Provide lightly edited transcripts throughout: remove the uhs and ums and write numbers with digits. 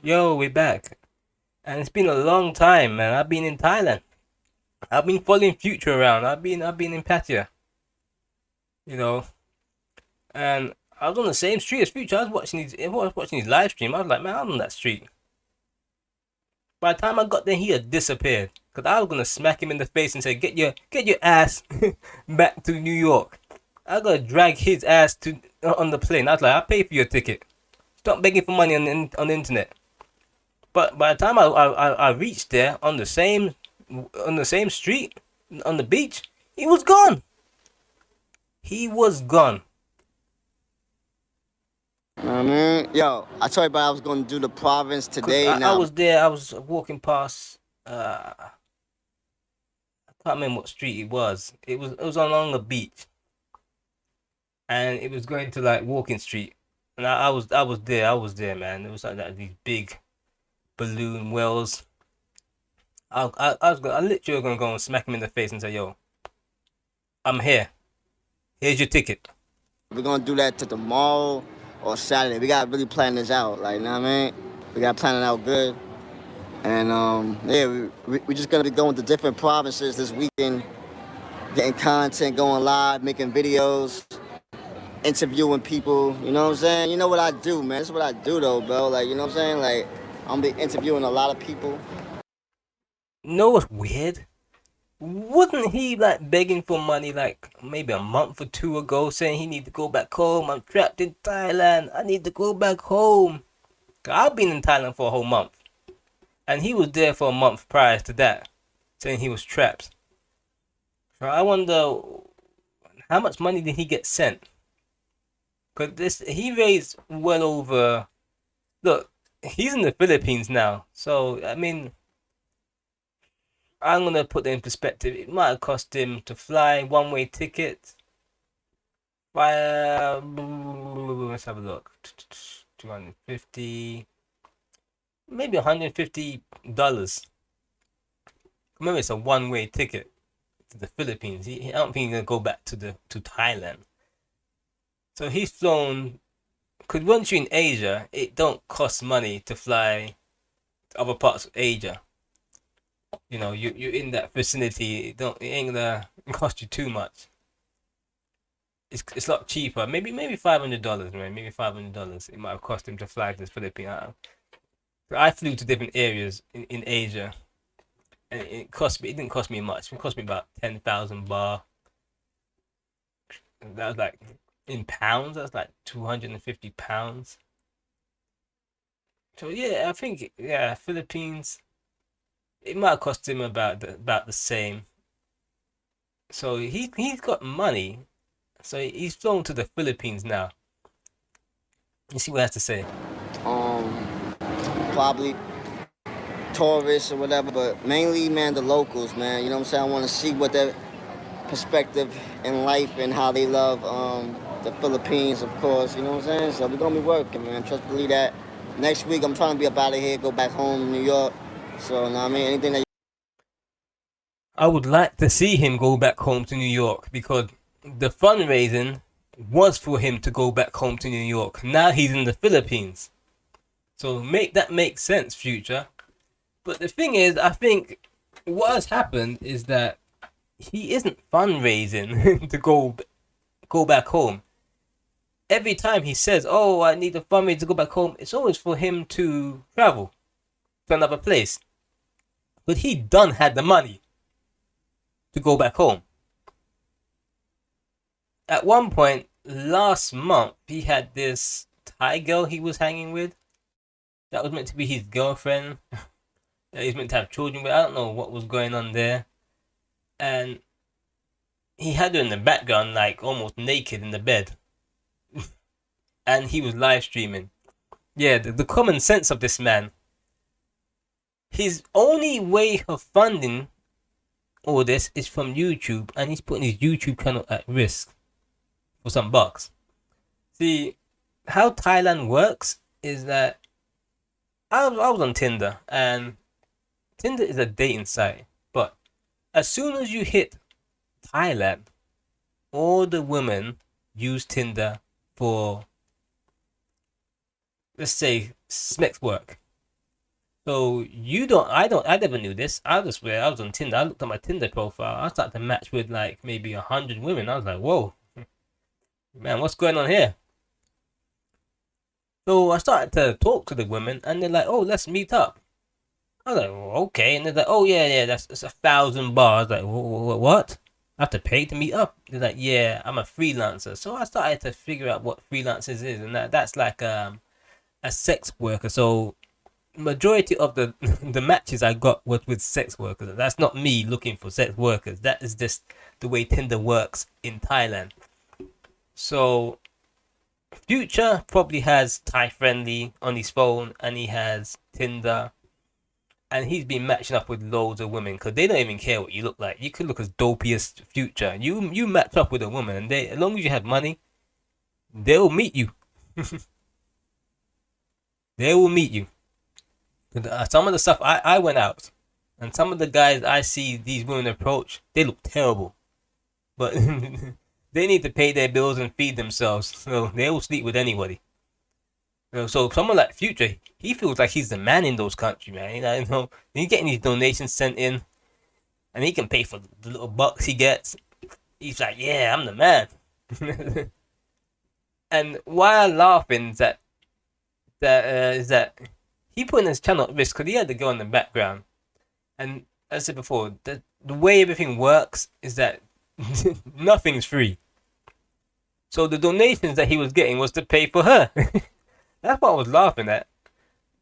Yo, we're back. And it's been a long time, man. I've been in Thailand. I've been following Future around. I've been in Pattaya, you know. And I was on the same street as Future. I was watching his live stream. I was like, man, I'm on that street. By the time I got there, he had disappeared. Cause I was gonna smack him in the face and say, get your ass back to New York. I gotta drag his ass to on the plane. I was like, I'll pay for your ticket. Stop begging for money on the internet. But by the time I reached there on the same street on the beach, he was gone. He was gone. I mean, yo, I told you about I was gonna do the province Cause today. I Now, was there. I was walking past. I can't remember what street it was. It was along the beach, and it was going to like Walking Street. And I was there, man. It was like that, these big balloon wells. I literally gonna go and smack him in the face and say, "Yo, I'm here. Here's your ticket." we're gonna do that to tomorrow or Saturday. We gotta really plan this out. Like, you know what I mean? We gotta plan it out good. And yeah, we just gonna be going to different provinces this weekend, getting content, going live, making videos, interviewing people. You know what I'm saying? You know what I do, man. This is what I do, though, bro. Like, you know what I'm saying? Like, I'm gonna be interviewing a lot of people. No, what's weird? Wasn't he like begging for money like maybe a month or two ago, saying he need to go back home? I'm trapped in Thailand. I need to go back home. I've been in Thailand for a whole month, and he was there for a month prior to that, saying he was trapped. So I wonder how much money did he get sent? Cause this he raised well over. Look, he's in the Philippines now, so I mean, I'm gonna put it in perspective. It might have cost him to fly one-way ticket. Let's have a look. 250, maybe $150. Remember, it's a one-way ticket to the Philippines. I don't think he's gonna go back to Thailand. So he's flown. Cause once you're in Asia, it don't cost money to fly to other parts of Asia. You're in that vicinity. It ain't gonna cost you too much. It's a lot cheaper. Maybe $500, man. Maybe $500. It might have cost him to fly to the Philippines. I flew to different areas in Asia, and it cost me. It didn't cost me much. It cost me about 10,000 baht. That was like in pounds. That's like 250 pounds. So yeah, I think yeah, Philippines. It might have cost him about the same. So he's got money. So he's flown to the Philippines now. You see what he has to say. Um, Probably tourists or whatever, but mainly, man, the locals, man. You know what I'm saying? I want to see what their perspective in life and how they love the Philippines, of course. You know what I'm saying? So we're gonna be working, man. Trust believe that. Next week, I'm trying to be up out of here, go back home to New York. So, you know what I mean? Anything that I would like to see him go back home to New York because the fundraising was for him to go back home to New York. Now he's in the Philippines. So make sense, Future. But the thing is, I think what has happened is that he isn't fundraising to go back home. Every time he says, "Oh, I need a fundraiser to go back home," it's always for him to travel to another place. But he done had the money to go back home. At one point last month, he had this Thai girl he was hanging with. That was meant to be his girlfriend. That he's meant to have children with. I don't know what was going on there. And he had her in the background, like almost naked in the bed. And he was live streaming. Yeah, the common sense of this man. His only way of funding all this is from YouTube, and he's putting his YouTube channel at risk for some bucks. See, how Thailand works is that I was on Tinder, and Tinder is a dating site, but as soon as you hit Thailand, all the women use Tinder for, let's say, sex work. So I never knew this. I just swear I was on Tinder. I looked at my Tinder profile. I started to match with like maybe 100 women. I was like, whoa, man, what's going on here? So I started to talk to the women, and they're like, oh, let's meet up. I was like, well, okay. And they're like, oh, yeah, that's 1,000 bars. Like, what? I have to pay to meet up? They're like, yeah, I'm a freelancer. So I started to figure out what freelancers is, and that's like a sex worker. So majority of the the matches I got was with sex workers. That's not me looking for sex workers. That is just the way Tinder works in Thailand. So Future probably has Thai Friendly on his phone, and he has Tinder, and he's been matching up with loads of women because they don't even care what you look like. You could look as dopey as Future. You match up with a woman, and they, as long as you have money, they'll meet you. They will meet you. Some of the stuff I went out, and some of the guys I see these women approach, they look terrible, but they need to pay their bills and feed themselves, so they will sleep with anybody. So someone like Future, he feels like he's the man in those countries, man. He's getting these donations sent in, and he can pay for the little bucks he gets. He's like, yeah, I'm the man. And why I'm laughing is that he put in his channel at risk because he had to go in the background. And as I said before, the way everything works is that nothing's free. So the donations that he was getting was to pay for her. That's what I was laughing at.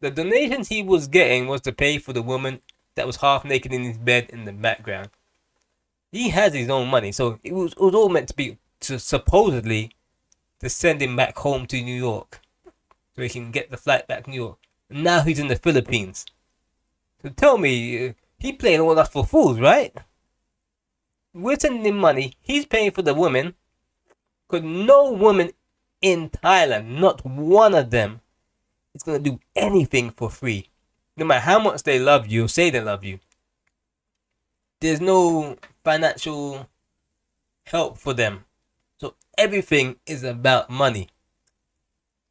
The donations he was getting was to pay for the woman that was half naked in his bed in the background. He has his own money, so it was all meant to be supposedly to send him back home to New York, so he can get the flight back to New York. And now he's in the Philippines. So tell me, he playing all that for fools, right? We're sending him money. He's paying for the women. Because no woman in Thailand, not one of them, is going to do anything for free. No matter how much they love you, say they love you. There's no financial help for them. So everything is about money.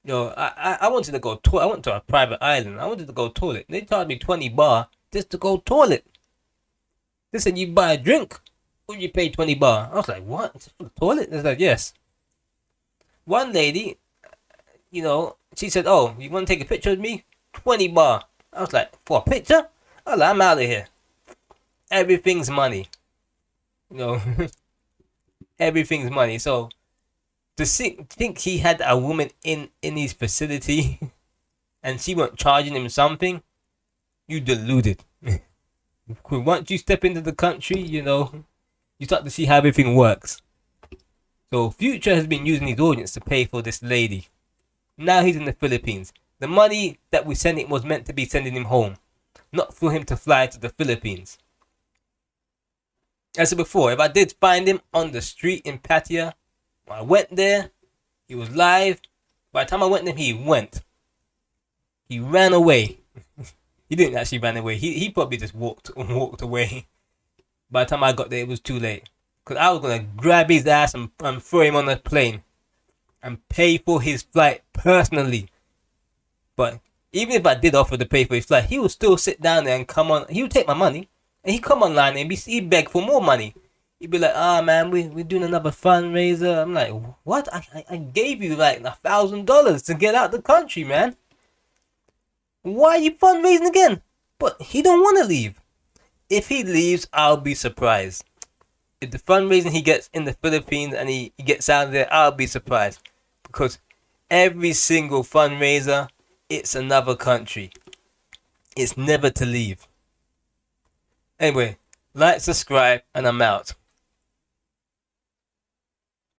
I wanted to go I went to a private island. I wanted to go toilet. They charged me 20 baht just to go toilet. They said you buy a drink or you pay 20 baht. I was like, what? Just for the toilet? They said, yes. One lady, she said, oh, you want to take a picture with me? 20 baht. I was like, for a picture? I was like, I'm out of here. Everything's money. Everything's money. So to think he had a woman in his facility and she wasn't charging him something, you deluded. Once you step into the country, you start to see how everything works. So Future has been using his audience to pay for this lady. Now he's in the Philippines. The money that we sent him was meant to be sending him home, not for him to fly to the Philippines. As I said before, if I did find him on the street in Pattaya, when I went there, he was live. By the time I went there, he went. He ran away. He didn't actually run away. He probably just walked away. By the time I got there, it was too late. Because I was going to grab his ass and throw him on a plane. And pay for his flight personally. But even if I did offer to pay for his flight, he would still sit down there and come on. He would take my money. And he'd come online and he'd beg for more money. He'd be like, man, we're doing another fundraiser. I'm like, what? I gave you like $1,000 to get out the country, man. Why are you fundraising again? But he don't want to leave. If he leaves, I'll be surprised. If the fundraising he gets in the Philippines and he gets out of there, I'll be surprised. Because every single fundraiser, it's another country. It's never to leave. Anyway, like, subscribe, and I'm out.